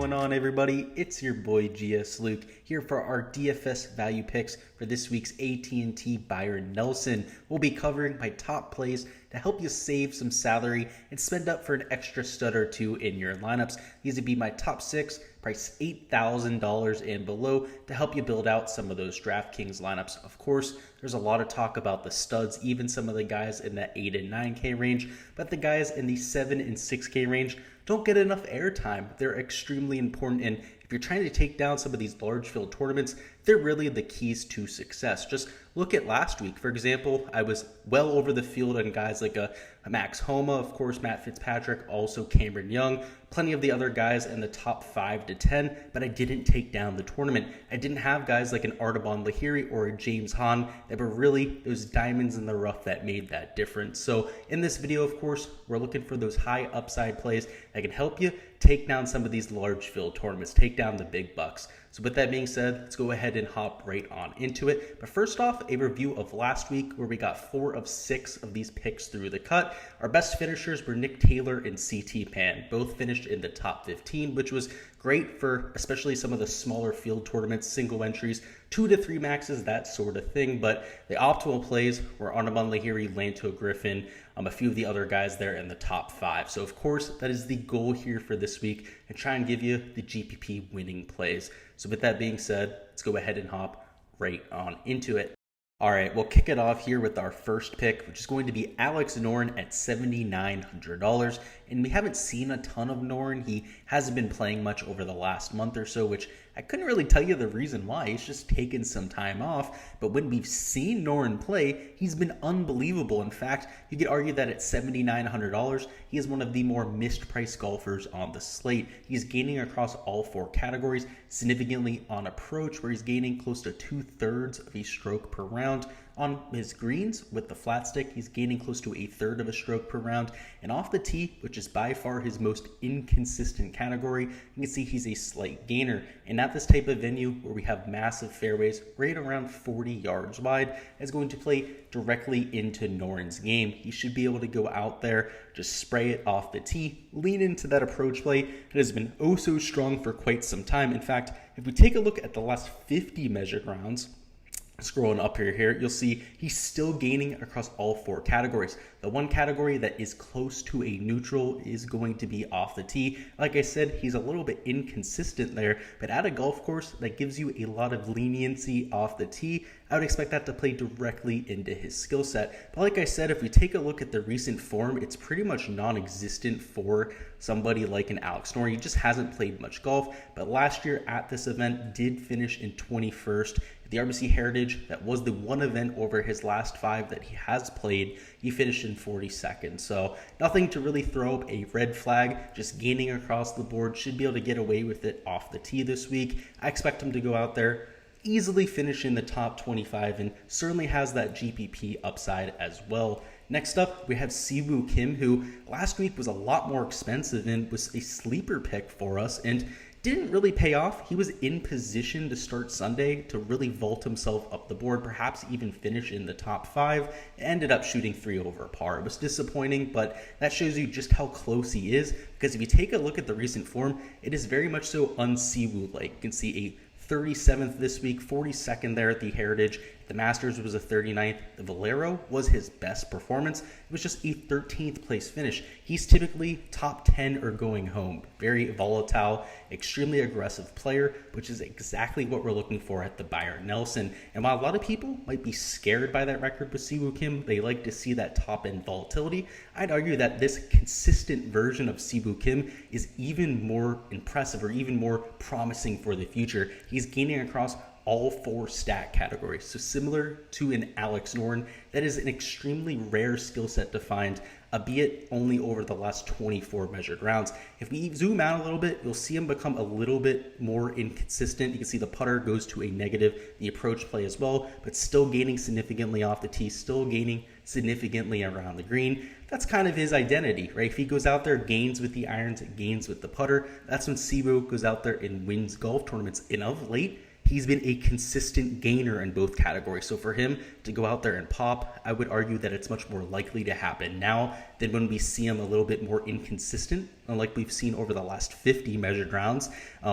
going on, everybody? It's your boy Gsluke here for our DFS value picks for this week's AT&T Byron Nelson. We'll be covering my top plays to help you save some salary and spend up for an extra stud or two in your lineups. These would be my top 6, priced $8,000 and below, to help you build out some of those Draftkings lineups. Of course, there's a lot of talk about the studs, even some of the guys in that 8 and 9K range, but the guys in the 7 and 6K range don't get enough airtime. They're extremely important, and if you're trying to take down some of these large field tournaments, they're really the keys to success. Just look at last week. For example, I was well over the field on guys like a Max Homa, of course, Matt Fitzpatrick, also Cameron Young, plenty of the other guys in the top 5 to 10, but I didn't take down the tournament. I didn't have guys like an Artaban Lahiri or a James Hahn that were really those diamonds in the rough that made that difference. So in this video, of course, we're looking for those high upside plays that can help you take down some of these large field tournaments, take down the big bucks. So with that being said, let's go ahead and hop right on into it. But first off, a review of last week where we got 4 of 6 of these picks through the cut. Our best finishers were Nick Taylor and CT Pan. Both finished in the top 15, which was great for especially some of the smaller field tournaments, single entries, 2 to 3 maxes, that sort of thing. But the optimal plays were Artaban Lahiri, Lanto Griffin, a few of the other guys there in the top 5. So of course, that is the goal here for this week, and try and give you the GPP winning plays. So with that being said, let's go ahead and hop right on into it. All right, we'll kick it off here with our first pick, which is going to be Alex Noren at $7,900. And we haven't seen a ton of Noren. He hasn't been playing much over the last month or so, which I couldn't really tell you the reason why. He's just taken some time off. But when we've seen Noren play, he's been unbelievable. In fact, you could argue that at $7,900, he is one of the more mispriced golfers on the slate. He's gaining across all 4 categories, significantly on approach, where he's gaining close to 2/3 of a stroke per round. On his greens with the flat stick, he's gaining close to 1/3 of a stroke per round. And off the tee, which is by far his most inconsistent category, you can see he's a slight gainer. And at this type of venue where we have massive fairways right around 40 yards wide, is going to play directly into Noren's game. He should be able to go out there, just spray it off the tee, lean into that approach play. It has been oh so strong for quite some time. In fact, if we take a look at the last 50 measured rounds, scrolling up here, you'll see he's still gaining across all 4 categories. The one category that is close to a neutral is going to be off the tee. Like I said, he's a little bit inconsistent there, but at a golf course that gives you a lot of leniency off the tee, I would expect that to play directly into his skill set. But like I said, if we take a look at the recent form, it's pretty much non-existent for somebody like an Alex Noren. He just hasn't played much golf, but last year at this event did finish in 21st. The RBC Heritage, that was the one event over his last 5 that he has played, he finished in 42nd. So nothing to really throw up a red flag, just gaining across the board, should be able to get away with it off the tee this week. I expect him to go out there, easily finish in the top 25, and certainly has that GPP upside as well. Next up, we have Siwoo Kim, who last week was a lot more expensive and was a sleeper pick for us, and didn't really pay off. He was in position to start Sunday to really vault himself up the board, perhaps even finish in the top 5. Ended up shooting 3 over par. It was disappointing, but that shows you just how close he is, because if you take a look at the recent form, it is very much so un-Siwoo-like. You can see a 37th this week, 42nd there at the Heritage. The Masters was a 39th. The Valero was his best performance. It was just a 13th place finish. He's typically top 10 or going home. Very volatile, extremely aggressive player, which is exactly what we're looking for at the Byron Nelson. And while a lot of people might be scared by that record with Siwoo Kim, they like to see that top end volatility. I'd argue that this consistent version of Siwoo Kim is even more impressive or even more promising for the future. He's gaining across all 4 stat categories. So similar to an Alex Noren, that is an extremely rare skill set to find, albeit only over the last 24 measured rounds. If we zoom out a little bit, you'll see him become a little bit more inconsistent. You can see the putter goes to a negative, the approach play as well, but still gaining significantly off the tee, still gaining significantly around the green. That's kind of his identity, right? If he goes out there, gains with the irons, gains with the putter, that's when Siwoo goes out there and wins golf tournaments. And of late, he's been a consistent gainer in both categories. So for him to go out there and pop, I would argue that it's much more likely to happen now than when we see him a little bit more inconsistent, unlike we've seen over the last 50 measured rounds,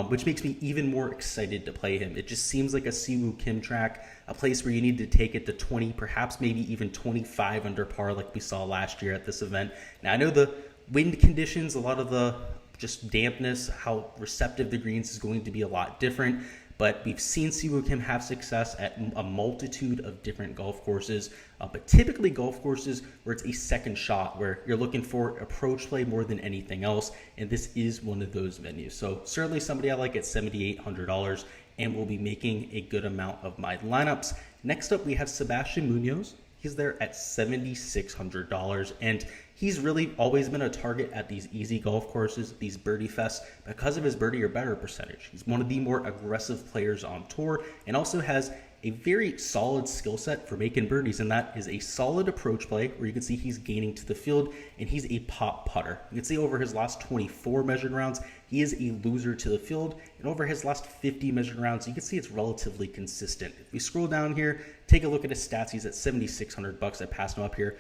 which makes me even more excited to play him. It just seems like a Siwoo Kim track, a place where you need to take it to 20, perhaps maybe even 25 under par like we saw last year at this event. Now, I know the wind conditions, a lot of the just dampness, how receptive the greens is going to be a lot different. But we've seen Siwoo Kim have success at a multitude of different golf courses, but typically golf courses where it's a second shot, where you're looking for approach play more than anything else, and this is one of those venues. So certainly somebody I like at $7,800, and will be making a good amount of my lineups. Next up, we have Sebastian Munoz. He's there at $7,600, and he's really always been a target at these easy golf courses, these birdie fests, because of his birdie or better percentage. He's one of the more aggressive players on tour, and also has a very solid skill set for making birdies, and that is a solid approach play where you can see he's gaining to the field, and he's a pop putter. You can see over his last 24 measured rounds, he is a loser to the field, and over his last 50 measured rounds, you can see it's relatively consistent. If we scroll down here, take a look at his stats. He's at $7,600. I passed him up here,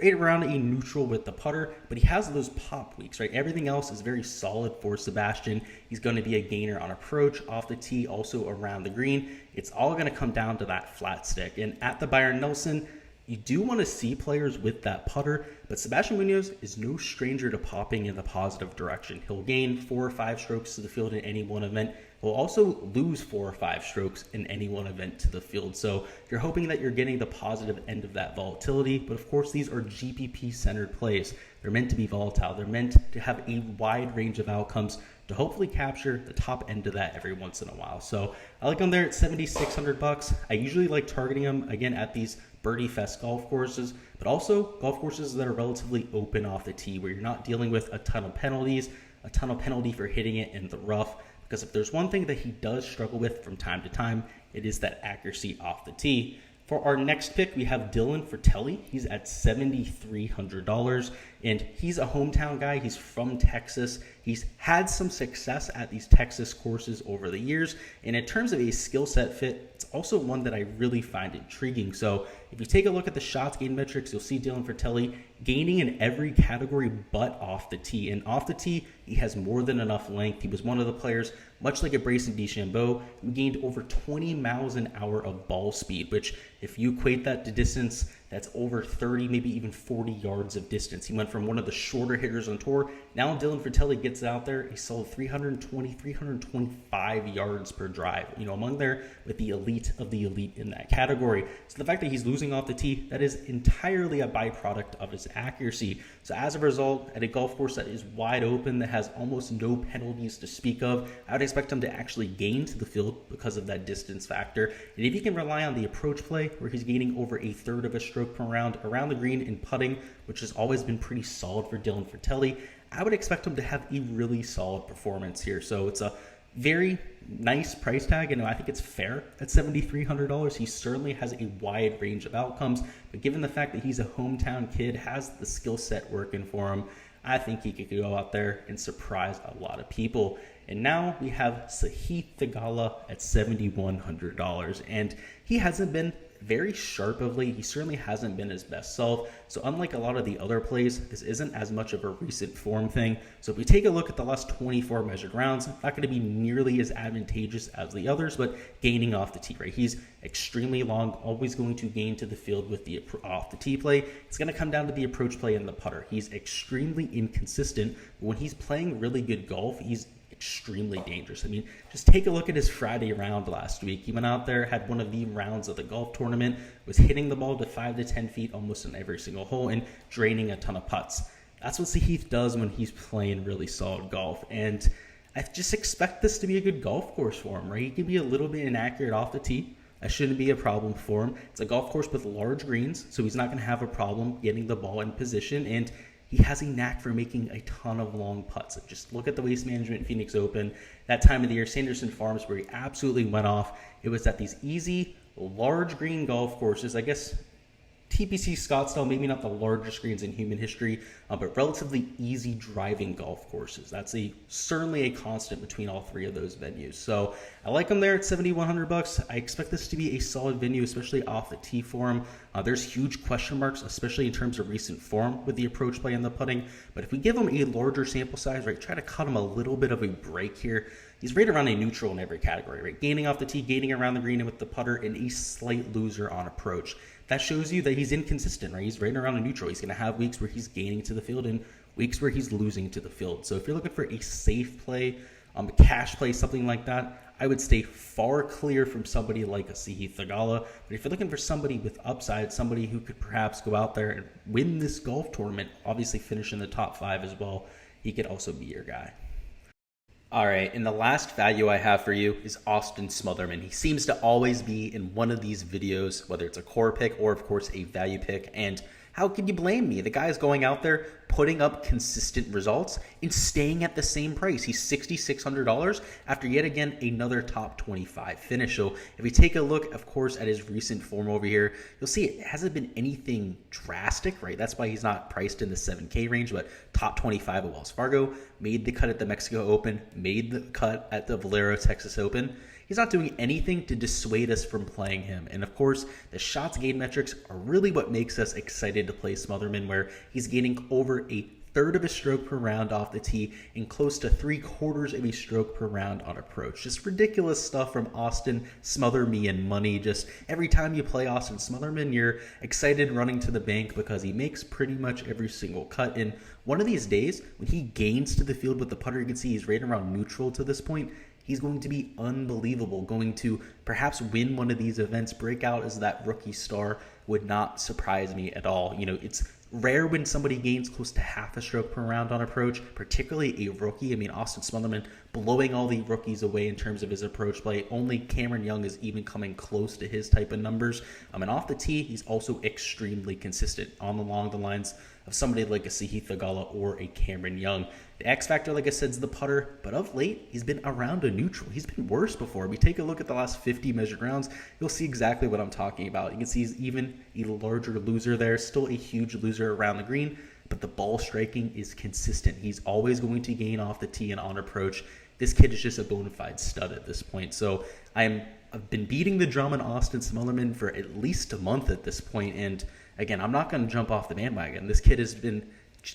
right around a neutral with the putter, but he has those pop weeks, right? Everything else is very solid for Sebastian. He's going to be a gainer on approach, off the tee, also around the green. It's all going to come down to that flat stick. And at the Byron Nelson, you do want to see players with that putter, but Sebastian Munoz is no stranger to popping in the positive direction. He'll gain 4 or 5 strokes to the field in any one event. He'll also lose 4 or 5 strokes in any one event to the field. So you're hoping that you're getting the positive end of that volatility, but of course these are GPP-centered plays. They're meant to be volatile. They're meant to have a wide range of outcomes to hopefully capture the top end of that every once in a while. So I like him there at $7,600. I usually like targeting him, again, at these birdie fest golf courses, but also golf courses that are relatively open off the tee, where you're not dealing with a ton of penalties, a ton of penalty for hitting it in the rough. Because if there's one thing that he does struggle with from time to time, it is that accuracy off the tee. For our next pick, we have Dylan Frittelli. He's at $7,300, and he's a hometown guy. He's from Texas. He's had some success at these Texas courses over the years, and in terms of a skill set fit, it's also one that I really find intriguing. So if you take a look at the shots gain metrics, you'll see Dylan Frittelli gaining in every category but off the tee. And off the tee, he has more than enough length. He was one of the players, much like a Bryson DeChambeau, who gained over 20 miles an hour of ball speed, which if you equate that to distance, that's over 30, maybe even 40 yards of distance. He went from one of the shorter hitters on tour. Now Dylan Frittelli gets out there, he sold 320, 325 yards per drive, among there with the elite of the elite in that category. So the fact that he's losing off the tee, that is entirely a byproduct of his accuracy. So as a result, at a golf course that is wide open, that has almost no penalties to speak of, I would expect him to actually gain to the field because of that distance factor. And if he can rely on the approach play, where he's gaining over a third of a stroke per round around the green in putting, which has always been pretty solid for Dylan Frittelli, I would expect him to have a really solid performance here. So it's a very nice price tag, and I think it's fair at $7,300. He certainly has a wide range of outcomes, but given the fact that he's a hometown kid, has the skill set working for him, I think he could go out there and surprise a lot of people. And now we have Sahith Theegala at $7,100, and he hasn't been very sharp of late. He certainly hasn't been his best self. So unlike a lot of the other plays, this isn't as much of a recent form thing. So if we take a look at the last 24 measured rounds, not going to be nearly as advantageous as the others, but gaining off the tee, right? He's extremely long, always going to gain to the field with the off the tee play. It's going to come down to the approach play and the putter. He's extremely inconsistent, but when he's playing really good golf, he's extremely dangerous. I mean, just take a look at his Friday round last week. He went out there, had one of the rounds of the golf tournament, was hitting the ball to 5 to 10 feet almost on every single hole and draining a ton of putts. That's what Sahith does when he's playing really solid golf. And I just expect this to be a good golf course for him, right? He can be a little bit inaccurate off the tee. That shouldn't be a problem for him. It's a golf course with large greens, so he's not going to have a problem getting the ball in position, and he has a knack for making a ton of long putts. Just look at the Waste Management Phoenix Open, that time of the year, Sanderson Farms, where he absolutely went off. It was at these easy, large green golf courses. I guess TPC Scottsdale, maybe not the largest greens in human history, but relatively easy driving golf courses. That's certainly a constant between all three of those venues. So I like them there at $7,100. I expect this to be a solid venue, especially off the tee for him. There's huge question marks, especially in terms of recent form with the approach play and the putting. But if we give him a larger sample size, right, try to cut him a little bit of a break here. He's right around a neutral in every category, right? Gaining off the tee, gaining around the green and with the putter, and a slight loser on approach. That shows you that he's inconsistent, right? He's right around a neutral. He's going to have weeks where he's gaining to the field and weeks where he's losing to the field. So if you're looking for a safe play, cash play, something like that, I would stay far clear from somebody like a Sahith Theegala. But if you're looking for somebody with upside, somebody who could perhaps go out there and win this golf tournament, obviously finish in the top 5 as well, he could also be your guy. All right, and the last value I have for you is Austin Smotherman. He seems to always be in one of these videos, whether it's a core pick or, of course, a value pick. And how could you blame me? The guy's going out there, putting up consistent results and staying at the same price. He's $6,600 after yet again another top 25 finish. So if we take a look, of course, at his recent form over here, you'll see it hasn't been anything drastic, right? That's why he's not priced in the 7K range, but top 25 at Wells Fargo, made the cut at the Mexico Open, made the cut at the Valero Texas Open. He's not doing anything to dissuade us from playing him. And of course, the shots gained metrics are really what makes us excited to play Smotherman, where he's gaining over a third of a stroke per round off the tee and close to 3/4 of a stroke per round on approach. Just ridiculous stuff from Austin. Smother me and money. Just every time you play Austin Smotherman, you're excited running to the bank because he makes pretty much every single cut. And one of these days, when he gains to the field with the putter, you can see he's right around neutral to this point. He's going to be unbelievable, going to perhaps win one of these events, break out as that rookie star. Would not surprise me at all. You know, it's rare when somebody gains close to half a stroke per round on approach, particularly a rookie. I mean, Austin Smotherman blowing all the rookies away in terms of his approach play. Only Cameron Young is even coming close to his type of numbers. And off the tee, he's also extremely consistent along the lines of somebody like a Sahith Theegala or a Cameron Young. The X factor, like I said, is the putter, but of late, he's been around a neutral. He's been worse before. We take a look at the last 50 measured rounds, you'll see exactly what I'm talking about. You can see he's even a larger loser there, still a huge loser around the green, but the ball striking is consistent. He's always going to gain off the tee and on approach. This kid is just a bona fide stud at this point. So I've been beating the drum on Austin Smotherman for at least a month at this point, and again, I'm not going to jump off the bandwagon. This kid has been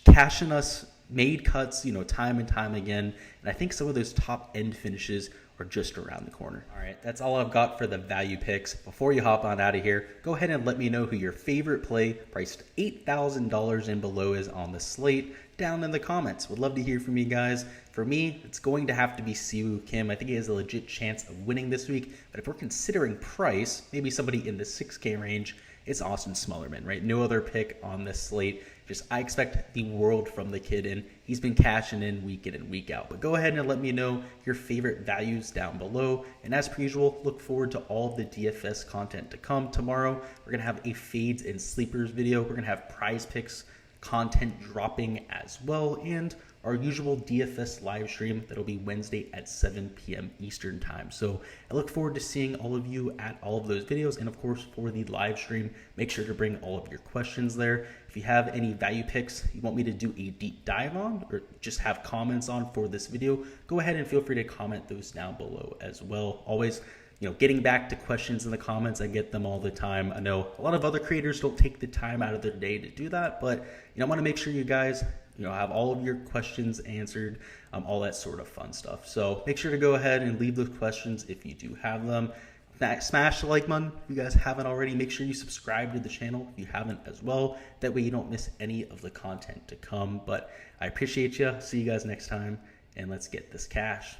cashing us, made cuts, time and time again. And I think some of those top end finishes are just around the corner. All right, that's all I've got for the value picks. Before you hop on out of here, go ahead and let me know who your favorite play priced $8,000 and below is on the slate down in the comments. Would love to hear from you guys. For me, it's going to have to be Siwoo Kim. I think he has a legit chance of winning this week. But if we're considering price, maybe somebody in the 6K range, it's Austin Smotherman, right? No other pick on this slate. I expect the world from the kid, and he's been cashing in week in and week out. But go ahead and let me know your favorite values down below. And as per usual, look forward to all of the DFS content to come tomorrow. We're going to have a fades and sleepers video. We're going to have prize picks content dropping as well, and our usual DFS live stream that'll be Wednesday at 7 p.m. Eastern time. So I look forward to seeing all of you at all of those videos. And of course, for the live stream, make sure to bring all of your questions there. If you have any value picks you want me to do a deep dive on or just have comments on for this video, go ahead and feel free to comment those down below as well. Always, getting back to questions in the comments, I get them all the time. I know a lot of other creators don't take the time out of their day to do that, but I want to make sure you guys have all of your questions answered, all that sort of fun stuff. So make sure to go ahead and leave those questions if you do have them. Smash the like button if you guys haven't already. Make sure you subscribe to the channel if you haven't as well. That way you don't miss any of the content to come. But I appreciate you. See you guys next time, and let's get this cash.